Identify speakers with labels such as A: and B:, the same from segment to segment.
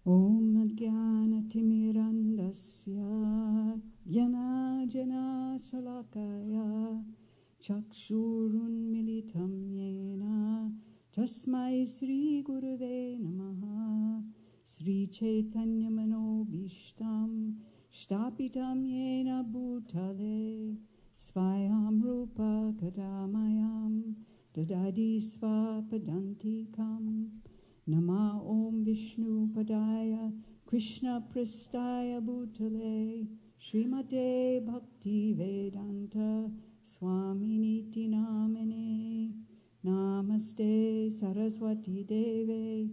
A: Om Jnana-timirandasya Jnana Salakaya Chakshurun Militam Yena Tasmai Sri Gurave Namaha Sri Chaitanya Manobishtam Shtapitam Yena Bhutale Svayam Rupa Kadamayam Dadadi Svapadantikam Nama Om Vishnu Padaya Krishna Prastaya Bhutale Srimate Bhakti Vedanta Swaminiti Namane Namaste Saraswati Deve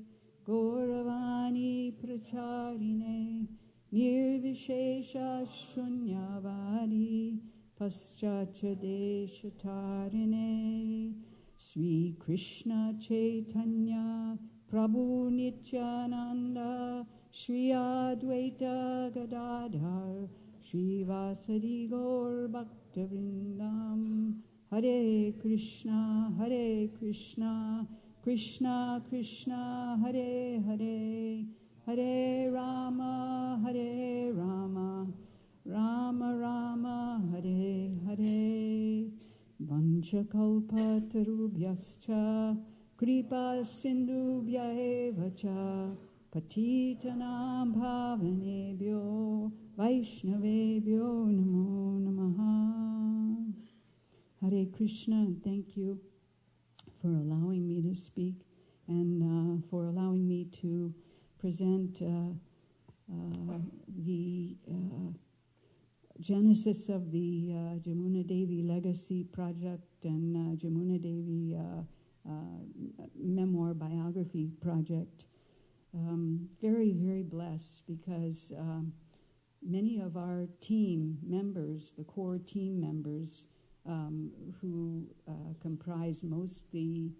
A: Gauravani Pracharine Nirvishesha Shunyavadi Paschacha Deshatarine Sri Krishna Chaitanya Prabhu Nityananda Shri Advaita Gadadhar Shri Vasadi Gaur Bhaktavrindam Hare Krishna Krishna Krishna Hare Hare Hare Rama Rama Rama Hare Hare Vanchakalpatarubhyascha Kripa Sindhubhya eva cha Patitanam bhavanebhyo Vaishnavebhyo namo namaha. Hare Krishna, and thank you for allowing me to speak and for allowing me to present the genesis of the Yamuna Devi Legacy Project and Yamuna Devi memoir biography project. Very, very blessed because many of our team members, the core team members, who comprise mostly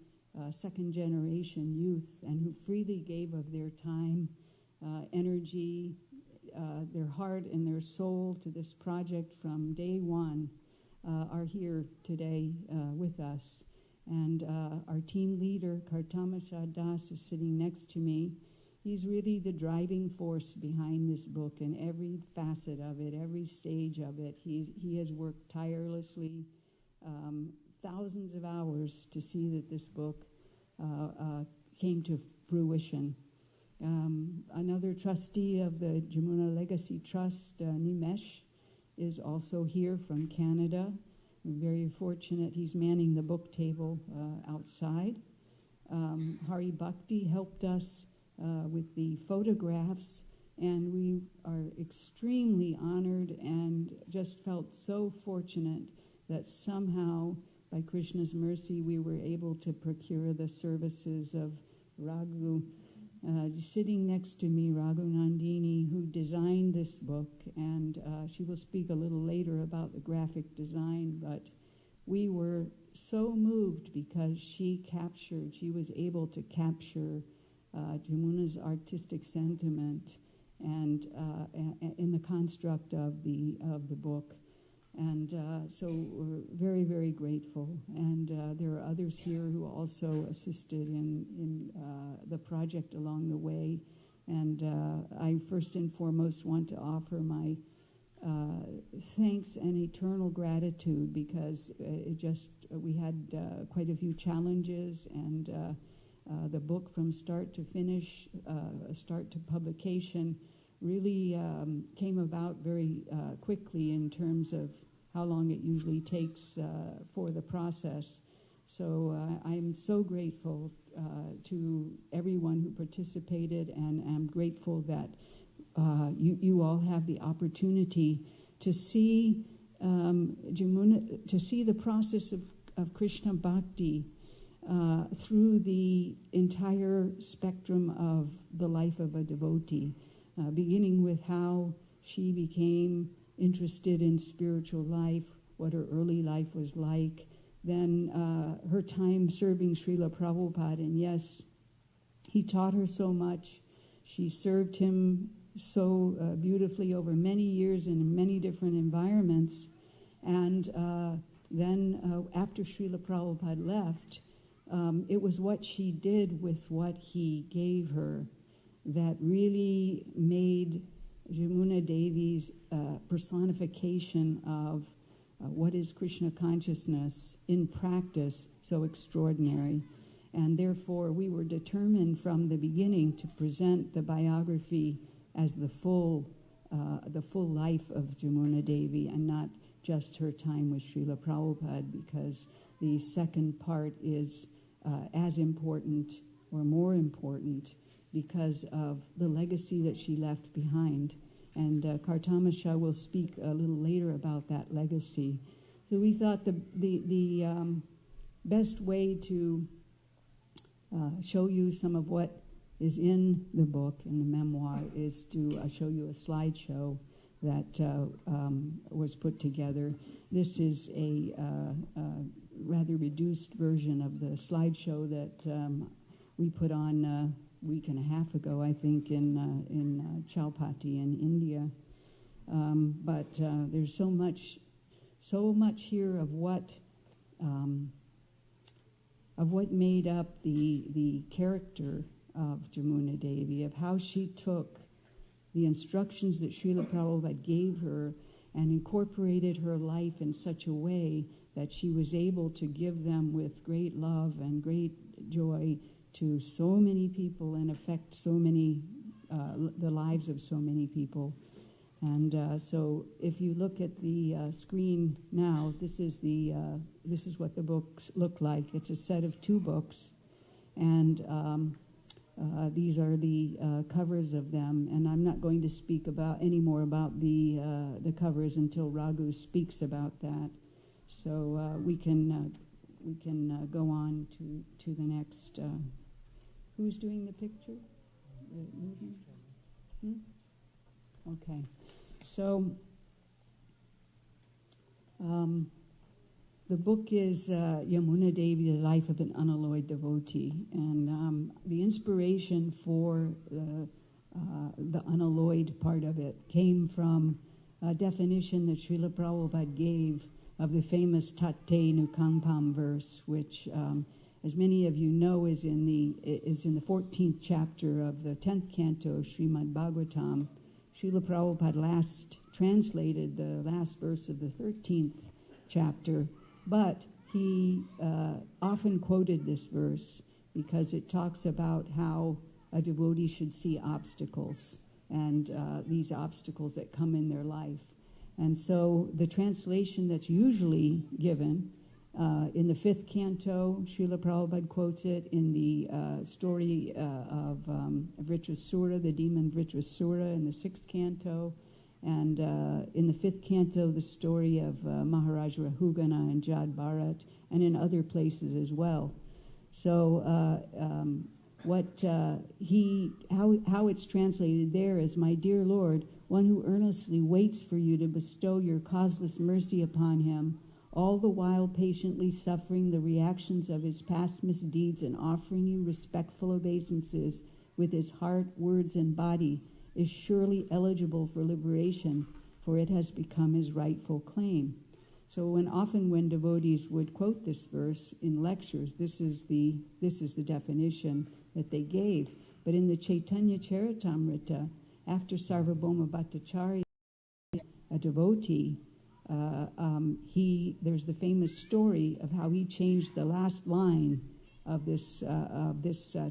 A: second generation youth and who freely gave of their time, energy, their heart and their soul to this project from day one, are here today with us. And our team leader, Kartama Shah Das, is sitting next to me. He's really the driving force behind this book and every facet of it, every stage of it. He has worked tirelessly, thousands of hours to see that this book came to fruition. Another trustee of the Yamuna Legacy Trust, Nimesh, is also here from Canada. We're very fortunate he's manning the book table outside. Hari Bhakti helped us with the photographs, and we are extremely honored and just felt so fortunate that somehow, by Krishna's mercy, we were able to procure the services of Raghu. Sitting next to me, Raghu Nandini, who designed this book, and she will speak a little later about the graphic design, but we were so moved because she was able to capture Yamuna's artistic sentiment and in the construct of the book. And so we're very, very grateful. And there are others here who also assisted in the project along the way. And I first and foremost want to offer my thanks and eternal gratitude because we had quite a few challenges, and the book from start to finish, start to publication, really came about very quickly in terms of how long it usually takes for the process. So I'm so grateful to everyone who participated, and I'm grateful that you all have the opportunity to see Yamuna, to see the process of Krishna Bhakti through the entire spectrum of the life of a devotee, beginning with how she became interested in spiritual life, what her early life was like, then her time serving Srila Prabhupada. And yes, he taught her so much. She served him so beautifully over many years and in many different environments. And then after Srila Prabhupada left, it was what she did with what he gave her that really made Yamuna Devi's personification of what is Krishna consciousness in practice so extraordinary. And therefore, we were determined from the beginning to present the biography as the full life of Yamuna Devi and not just her time with Srila Prabhupada, because the second part is as important or more important because of the legacy that she left behind. And Kartamasha will speak a little later about that legacy. So we thought the best way to show you some of what is in the book, in the memoir, is to show you a slideshow that was put together. This is a rather reduced version of the slideshow that we put on a week and a half ago, I think, in Chowpatty in India. But there's so much here of what made up the character of Yamuna Devi, of how she took the instructions that Srila Prabhupada gave her and incorporated her life in such a way that she was able to give them with great love and great joy to so many people and affect so many, the lives of so many people. And so if you look at the screen now, this is what the books look like. It's a set of 2 books, and these are the covers of them. And I'm not going to speak any more about the covers until Raghu speaks about that. So we can go on to the next. Who's doing the picture? Okay. So the book is Yamuna Devi, The Life of an Unalloyed Devotee. And the inspiration for the unalloyed part of it came from a definition that Srila Prabhupada gave of the famous Tate Nukampam verse, which, as many of you know, is in the 14th chapter of the 10th canto, Srimad Bhagavatam. Srila Prabhupada last translated the last verse of the 13th chapter, but he often quoted this verse because it talks about how a devotee should see obstacles and these obstacles that come in their life. And so the translation that's usually given in the 5th canto, Srila Prabhupada quotes it in the story of Vritrasura, the demon Vritrasura, in the 6th canto, and in the 5th canto, the story of Maharaj Rahugana and Jad Bharat, and in other places as well. So how it's translated there is, "My dear Lord, one who earnestly waits for you to bestow your causeless mercy upon him, all the while patiently suffering the reactions of his past misdeeds and offering you respectful obeisances with his heart, words, and body, is surely eligible for liberation, for it has become his rightful claim." So often when devotees would quote this verse in lectures, this is the definition that they gave. But in the Chaitanya Charitamrita, after Sarvabhauma Bhattacharya, a devotee, there's the famous story of how he changed the last line of this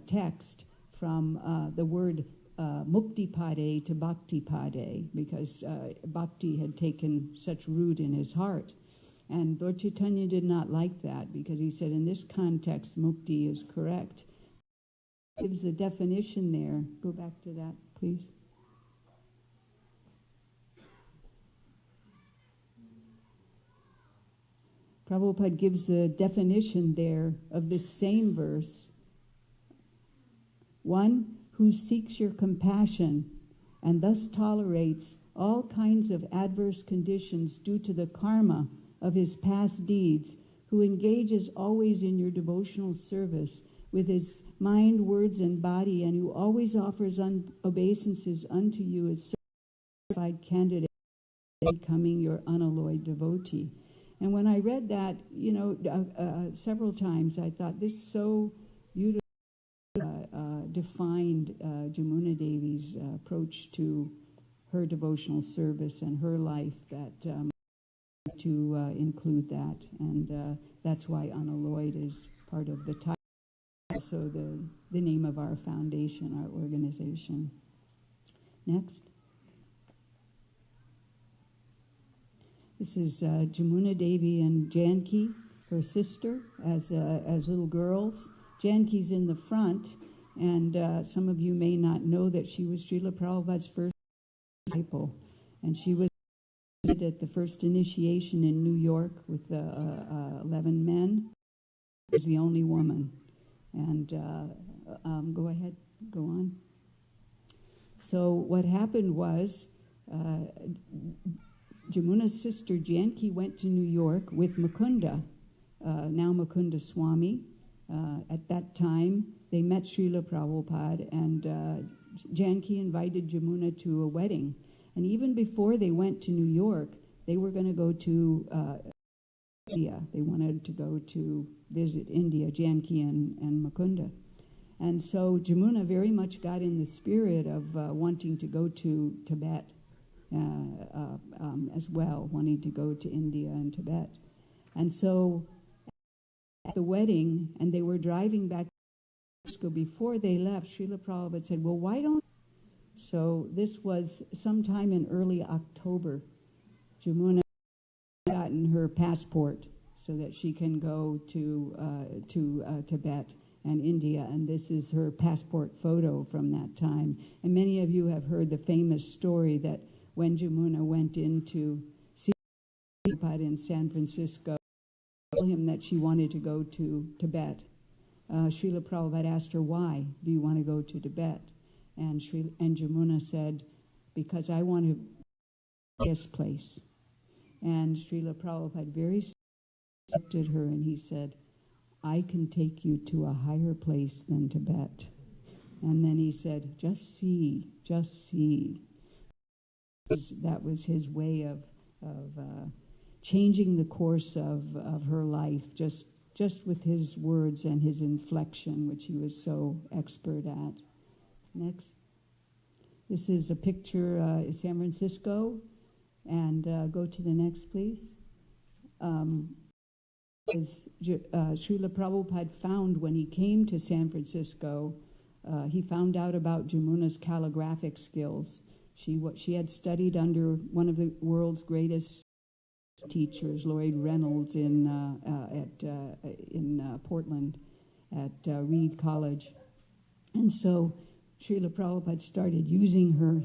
A: text from the word mukti pade to bhakti pade, because bhakti had taken such root in his heart. And Lord Chaitanya did not like that, because he said, in this context, mukti is correct. He gives a definition there. Go back to that, please. Prabhupada gives the definition there of this same verse. One who seeks your compassion and thus tolerates all kinds of adverse conditions due to the karma of his past deeds, who engages always in your devotional service with his mind, words, and body, and who always offers obeisances unto you as certified candidate, becoming your unalloyed devotee. And when I read that, several times, I thought this so beautifully defined Yamuna Devi's approach to her devotional service and her life that to include that. And that's why Unalloyed is part of the title, also the name of our foundation, our organization. Next. This is Yamuna Devi and Janki, her sister, as little girls. Janki's in the front, and some of you may not know that she was Srila Prabhupada's first disciple, and she was at the first initiation in New York with 11 men. She was the only woman. And go ahead, go on. So what happened was Yamuna's sister Janki went to New York with Mukunda, now Mukunda Swami. At that time, they met Srila Prabhupada, and Janki invited Yamuna to a wedding. And even before they went to New York, they were going to go to India. They wanted to go to visit India, Janki and Mukunda. And so Yamuna very much got in the spirit of wanting to go to Tibet as well, wanting to go to India and Tibet. And so at the wedding, and they were driving back to Mexico, before they left, Srila Prabhupada said, well, why don't... So this was sometime in early October. Yamuna had gotten her passport so that she can go to Tibet and India, and this is her passport photo from that time. And many of you have heard the famous story that when Yamuna went in to see Prabhupada in San Francisco, told him that she wanted to go to Tibet. Srila Prabhupada asked her, why do you want to go to Tibet? And Yamuna said, because I want to be this place. And Srila Prabhupada very accepted her, and he said, I can take you to a higher place than Tibet. And then he said, just see, just see. That was his way of changing the course of her life, just with his words and his inflection, which he was so expert at. Next. This is a picture in San Francisco. And go to the next, please. Srila Prabhupada found when he came to San Francisco, he found out about Yamuna's calligraphic skills. She had studied under one of the world's greatest teachers, Lloyd Reynolds, in Portland at Reed College. And so Srila Prabhupada started using her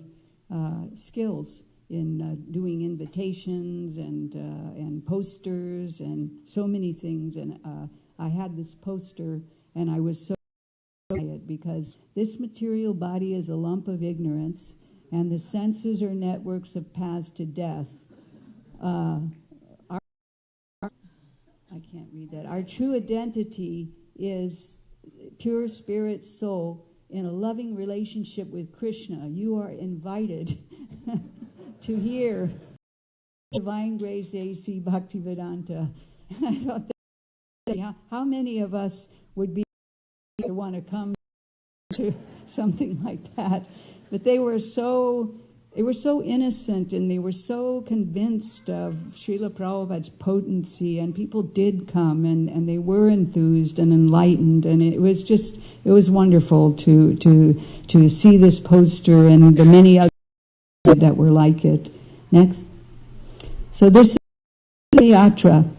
A: skills in doing invitations and posters and so many things. And I had this poster, and I was so excited because this material body is a lump of ignorance, and the senses are networks of paths to death. I can't read that. Our true identity is pure spirit soul in a loving relationship with Krishna. You are invited to hear Divine Grace A.C. Bhaktivedanta. And I thought, how many of us would be to want to come to something like that? But they were so innocent, and they were so convinced of Srila Prabhupada's potency, and people did come, and they were enthused and enlightened, and it was wonderful to see this poster and the many other that were like it. Next. So this is the yatra,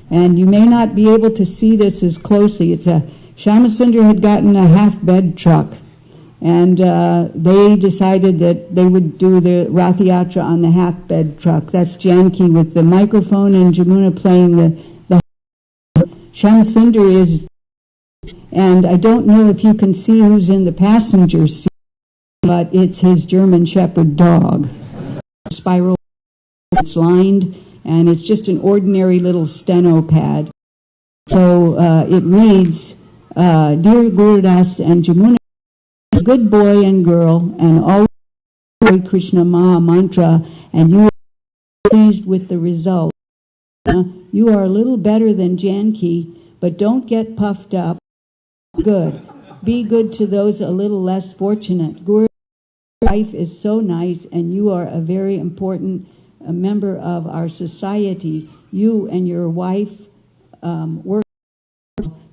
A: and you may not be able to see this as closely. Shyamasundar had gotten a half-bed truck, and they decided that they would do the Rath Yatra on the half-bed truck. That's Janki with the microphone and Yamuna playing the Shyamasundar is, and I don't know if you can see who's in the passenger seat, but it's his German Shepherd dog. Spiral, it's lined, and it's just an ordinary little steno pad. So it reads, Dear Gurudas and Yamuna, good boy and girl, and always Hare Krishna Maha Mantra, and you are pleased with the result. You are a little better than Janki, but don't get puffed up. Good. Be good to those a little less fortunate. Guru, life is so nice, and you are a very important member of our society. You and your wife work.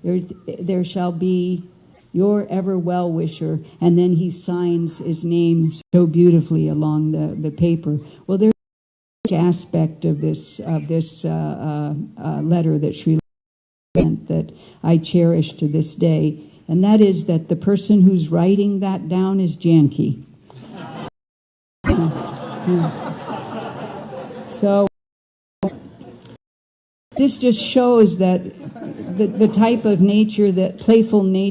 A: There shall be your ever well-wisher. And then he signs his name so beautifully along the paper. Well, there's an aspect of this letter that Sri sent that I cherish to this day, and that is that the person who's writing that down is Janki. So this just shows that the type of nature, that playful nature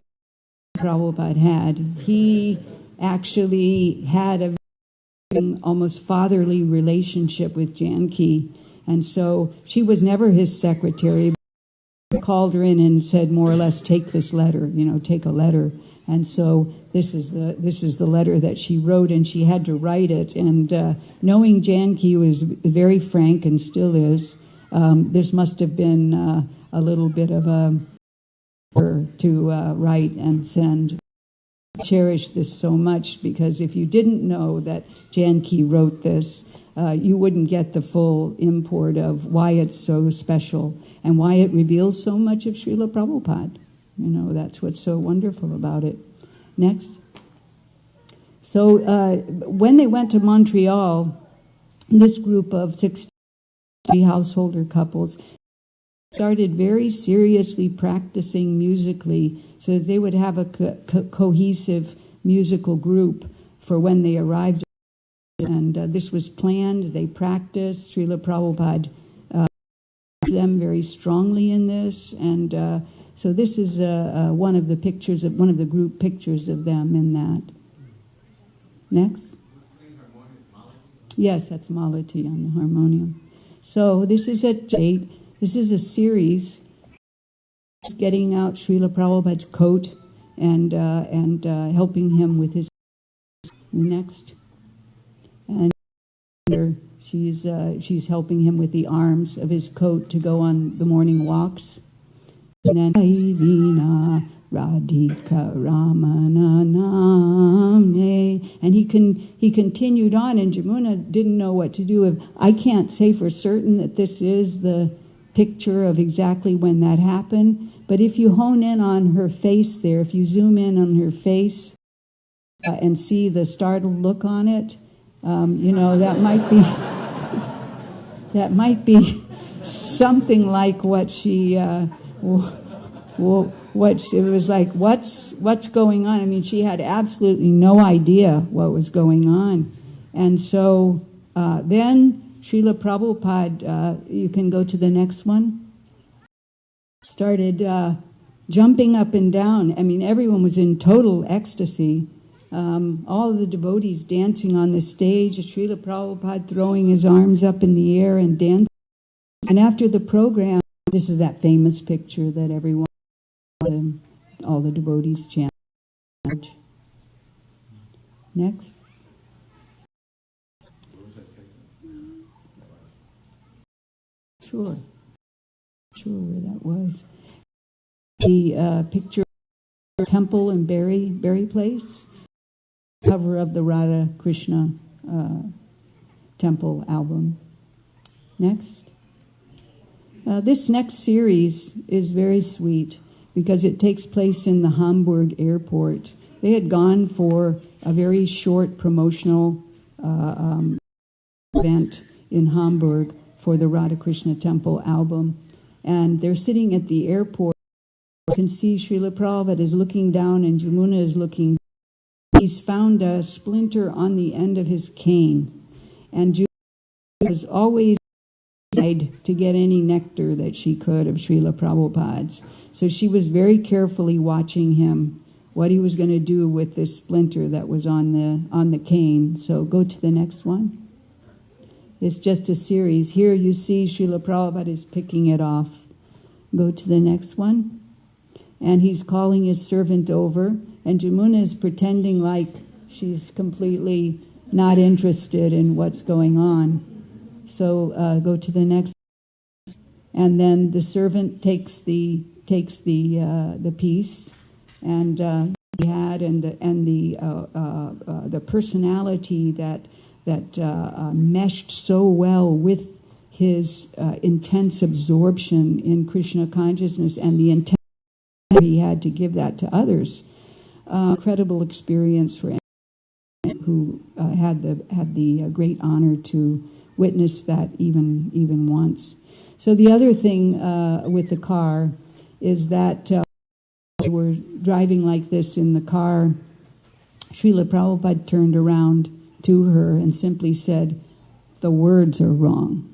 A: Prabhupada had. He actually had a almost fatherly relationship with Janki, and so she was never his secretary. But called her in and said, more or less, take this letter, take a letter. And so this is the letter that she wrote, and she had to write it. And knowing Janki was very frank and still is, this must have been a little bit of a to write and send. I cherish this so much, because if you didn't know that Janki wrote this, you wouldn't get the full import of why it's so special and why it reveals so much of Srila Prabhupada. That's what's so wonderful about it. Next. So when they went to Montreal, this group of 60 householder couples started very seriously practicing musically so that they would have a cohesive musical group for when they arrived. And this was planned. They practiced. Srila Prabhupada them very strongly in this. And so this is one of the pictures, of one of the group pictures of them in that. Next. Yes, that's Malati on the harmonium. So this is a date. This is a series. It's getting out Srila Prabhupada's coat and helping him with his next. And she's helping him with the arms of his coat to go on the morning walks. And then Vina Radhika Ramana Namne, and he continued on, and Yamuna didn't know what to do. I can't say for certain that this is the picture of exactly when that happened, but if you hone in on her face there, if you zoom in on her face and see the startled look on it, that might be something like what she it was like, what's going on? I mean, she had absolutely no idea what was going on. And so then Srila Prabhupada, you can go to the next one, started jumping up and down. I mean, everyone was in total ecstasy. All of the devotees dancing on the stage, Srila Prabhupada throwing his arms up in the air and dancing. And after the program, this is that famous picture that everyone, all the devotees chant. Next. Sure where that was. The picture of the temple in Berry Place, cover of the Radha Krishna temple album. Next. This next series is very sweet because it takes place in the Hamburg airport. They had gone for a very short promotional event in Hamburg for the Radha Krishna Temple album. And they're sitting at the airport. You can see Srila Prabhupada is looking down and Yamuna is looking. He's found a splinter on the end of his cane. And Yamuna was always tried to get any nectar that she could of Srila Prabhupada's. So she was very carefully watching him, what he was going to do with this splinter that was on the cane. So go to the next one. It's just a series. Here you see Srila Prabhupada is picking it off. Go to the next one. And he's calling his servant over, and Yamuna is pretending like she's completely not interested in what's going on. So go to the next. and then the servant takes the piece, and he had the personality that meshed so well with his intense absorption in Krishna consciousness and the intent he had to give that to others. Incredible experience for anyone who had the great honor to witness that even once. So the other thing with the car is that we were driving like this in the car. Srila Prabhupada turned around to her and simply said, "The words are wrong."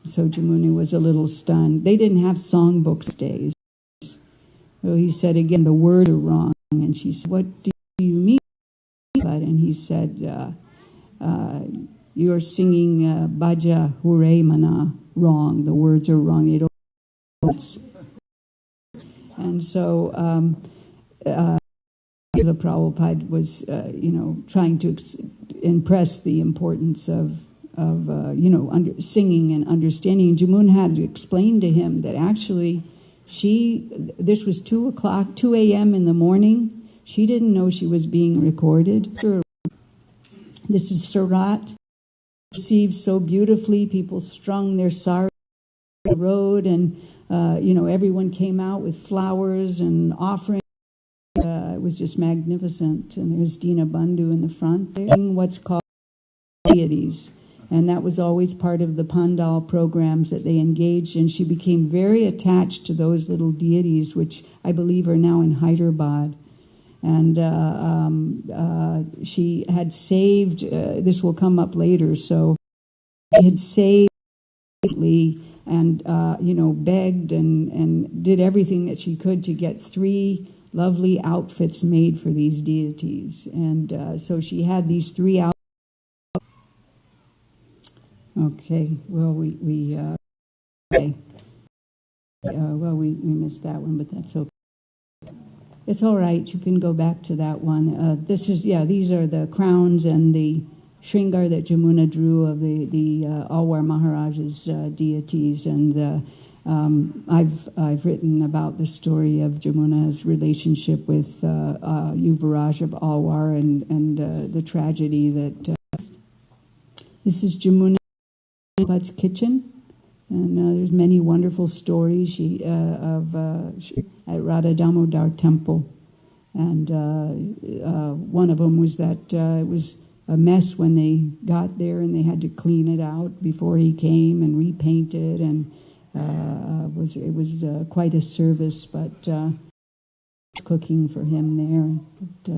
A: So Yamuna was a little stunned. They didn't have songbooks days. So he said again, "The words are wrong." And she said, "What do you mean?" And he said, "You're singing Bhaja Hure Mana wrong. The words are wrong. You don't." And so Srila Prabhupada was, trying to impress the importance of singing and understanding. Yamuna had to explain to him that actually this was 2 a.m. in the morning. She didn't know she was being recorded. This is Sarat, received so beautifully. People strung their sari on the road, and everyone came out with flowers and offerings. It was just magnificent. And there's Dina Bandhu in the front. They're what's called deities. And that was always part of the Pandal programs that they engaged in. She became very attached to those little deities, which I believe are now in Hyderabad. And she had saved, this will come up later, so she had saved and, begged and did everything that she could to get 3 lovely outfits made for these deities. And so she had these 3 outfits. Okay, well, we missed that one, but that's okay. It's all right. You can go back to that one. These are the crowns and the Shringar that Yamuna drew of the Alwar Maharaja's deities, and I've written about the story of Yamuna's relationship with Yuvaraj of Alwar and the tragedy that. This is Yamuna Prabhupada's kitchen, and there's many wonderful stories at Radha Damodar Temple, and one of them was that it was a mess when they got there, and they had to clean it out before he came and repaint it, and it was quite a service, but cooking for him there. But,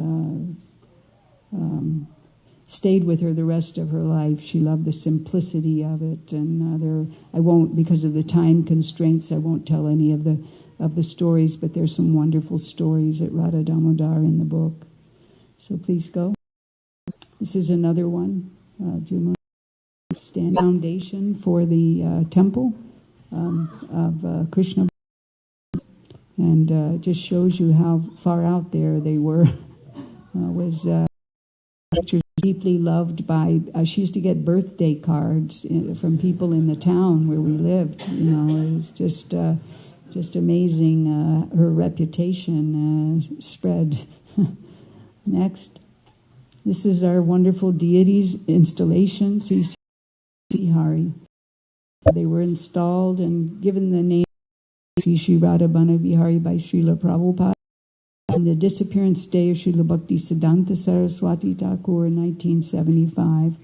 A: stayed with her the rest of her life. She loved the simplicity of it, and I won't, because of the time constraints, I won't tell any of the stories, but there's some wonderful stories at Radha Damodar in the book. So please go. This is another one. Stand foundation for the temple of Krishna, and just shows you how far out there they were. Was deeply loved by. She used to get birthday cards from people in the town where we lived. It was just amazing. Her reputation spread. Next, this is our wonderful deities installation. Sri Hari. They were installed and given the name Sri Radha Bana Vihari by Srila Prabhupada on the disappearance day of Srila Bhakti Siddhanta Saraswati Thakur in 1975.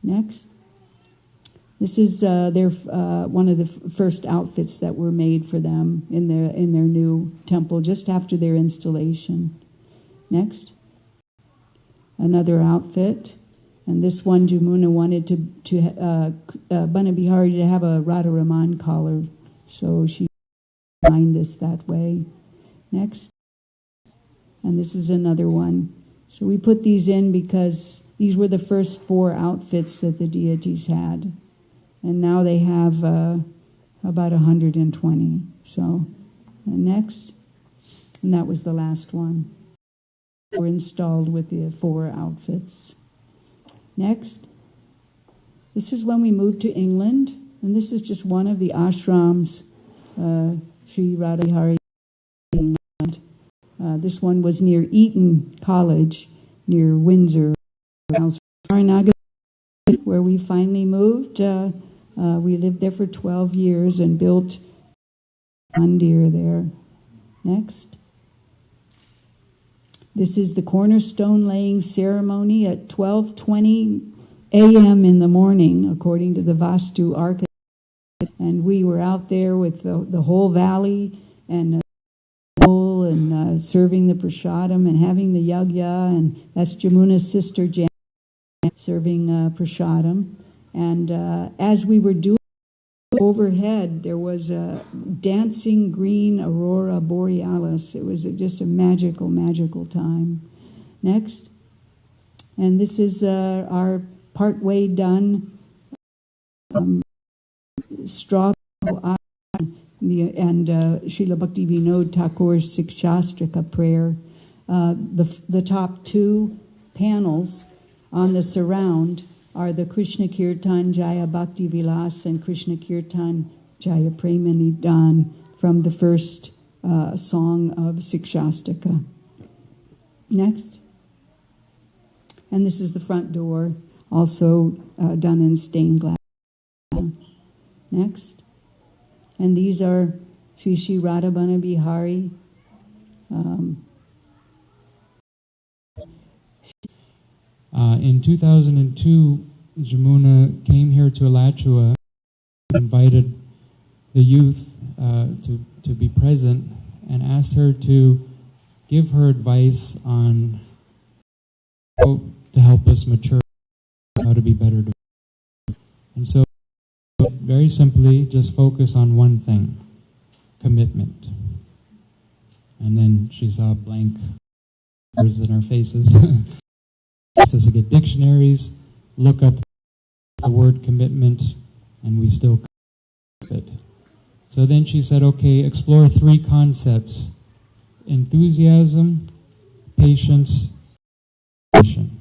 A: Next. This is their one of the first outfits that were made for them in their new temple just after their installation. Next. Another outfit. And this one, Yamuna wanted to Bana Bihari to have a Radha Raman collar, so she designed this that way. Next. And this is another one. So we put these in because these were the first 4 outfits that the deities had. And now they have about 120. So, and next. And that was the last one. We're installed with the 4 outfits. Next. This is when we moved to England. And this is just one of the ashrams, Sri Radha Hari. This one was near Eton College, near Windsor, where we finally moved. We lived there for 12 years and built mandir there. Next. This is the cornerstone laying ceremony at 12:20 a.m. in the morning, according to the Vastu architect. And we were out there with the whole valley and serving the prasadam and having the yagya, and that's Yamuna's sister Jan serving prasadam. And as we were doing overhead, there was a dancing green aurora borealis. It was just a magical, magical time. Next. And this is our partway done straw and Srila Bhakti Vinod Thakur's Sikshastrika prayer. The top two panels on the surround are the Krishna Kirtan Jaya Bhakti Vilas and Krishna Kirtan Jaya Premanidan from the first song of Sikshastika. Next. And this is the front door, also done in stained glass. Next. And these are Sri Sri Radhabana Bihari.
B: In 2002, Yamuna came here to Alachua, invited the youth to be present, and asked her to give her advice on how to help us mature, how to be better. And so, very simply, just focus on one thing: commitment. And then she saw blank words in our faces. Asked us to get dictionaries, look up the word commitment, and we still couldn't it. So then she said, okay, explore three concepts: enthusiasm, patience, passion.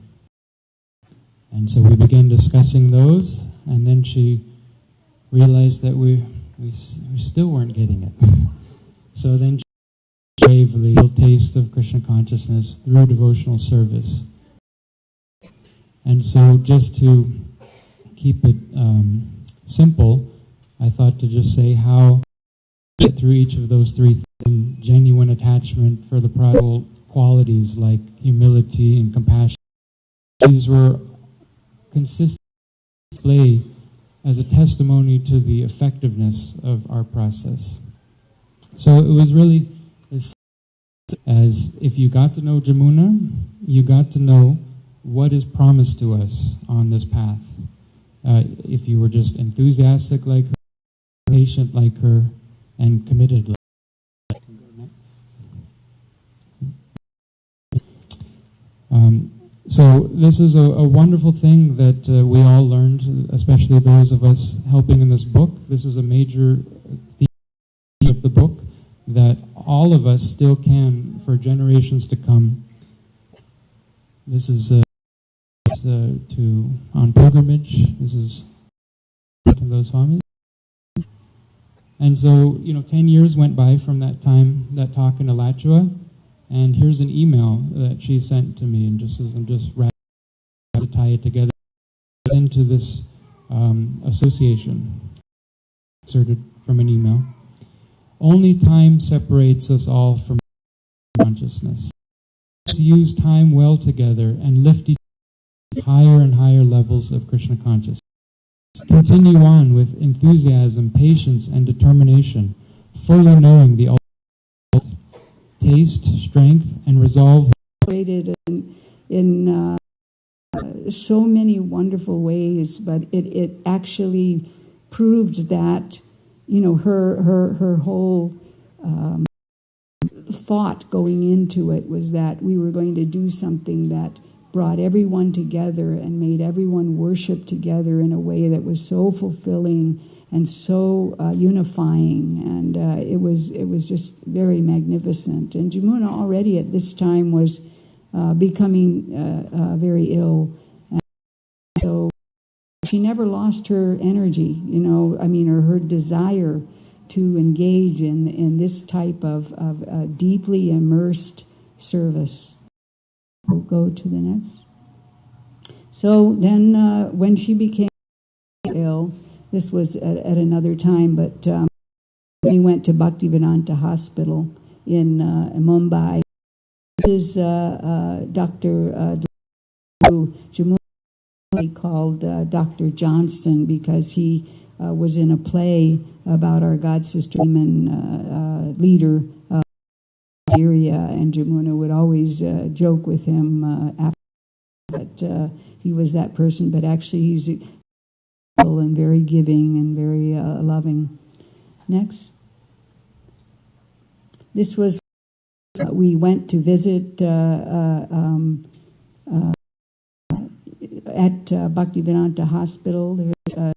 B: And so we began discussing those, and then she realized that we still weren't getting it. So then she bravely a taste of Krishna consciousness through devotional service. And so just to keep it simple, I thought to just say how to get through each of those three things: genuine attachment for the practical qualities like humility and compassion. These were consistently displayed as a testimony to the effectiveness of our process. So it was really as if you got to know Yamuna, you got to know what is promised to us on this path. If you were just enthusiastic like her, patient like her, and committed like her. So this is a wonderful thing that we all learned, especially those of us helping in this book. This is a major theme of the book that all of us still can for generations to come. This is on pilgrimage. This is to those Swamis. And so, 10 years went by from that time, that talk in Alachua, and here's an email that she sent to me, and just as I'm just wrapping to tie it together into this association, inserted from an email. Only time separates us all from consciousness. Let's use time well together and lift each other to higher and higher levels of Krishna consciousness. Continue on with enthusiasm, patience, and determination, fully knowing the ultimate taste, strength, and resolve.
A: In so many wonderful ways, but it actually proved that, her whole thought going into it was that we were going to do something that brought everyone together and made everyone worship together in a way that was so fulfilling and so unifying, and it was just very magnificent. And Yamuna already at this time was becoming very ill, and so she never lost her energy, or her desire to engage in this type of deeply immersed service. We'll go to the next. So then when she became ill, this was at another time, but we went to Bhaktivedanta Hospital in Mumbai. This is Dr. Jamuna called Dr. Johnston because he was in a play about our God Sister Demon leader area, and Yamuna would always joke with him after that he was that person, but actually he's and very giving and very loving. Next. This was we went to visit at Bhaktivedanta Hospital. There